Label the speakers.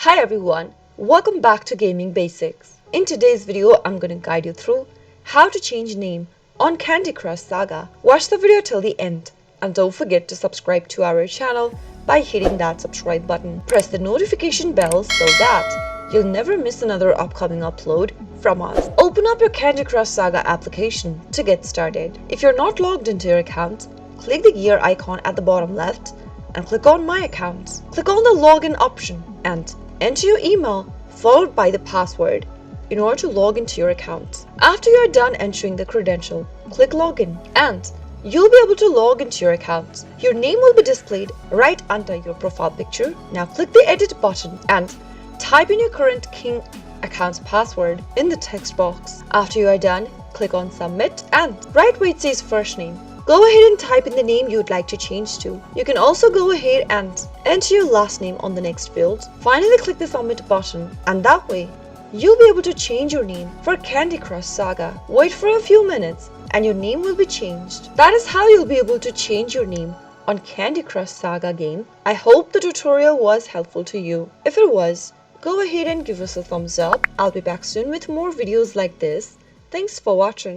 Speaker 1: Hi everyone, welcome back to Gaming Basics. In today's video, I'm going to guide you through how to change name on Candy Crush Saga. Watch the video till the end and don't forget to subscribe to our channel by hitting that subscribe button. Press the notification bell so that you'll never miss another upcoming upload from us. Open up your Candy Crush Saga application to get started. If you're not logged into your account, click the gear icon at the bottom left and click on My Accounts. Click on the login option and enter your email followed by the password in order to log into your account. After you are done entering the credential, click login and you'll be able to log into your account. Your name will be displayed right under your profile picture. Now click the edit button and type in your current King account's password in the text box. After you are done, click on submit and right where it says first name, go ahead and type in the name you'd like to change to. You can also go ahead and enter your last name on the next field. Finally, click the submit button and that way, you'll be able to change your name for Candy Crush Saga. Wait for a few minutes and your name will be changed. That is how you'll be able to change your name on Candy Crush Saga game. I hope the tutorial was helpful to you. If it was, go ahead and give us a thumbs up. I'll be back soon with more videos like this. Thanks for watching.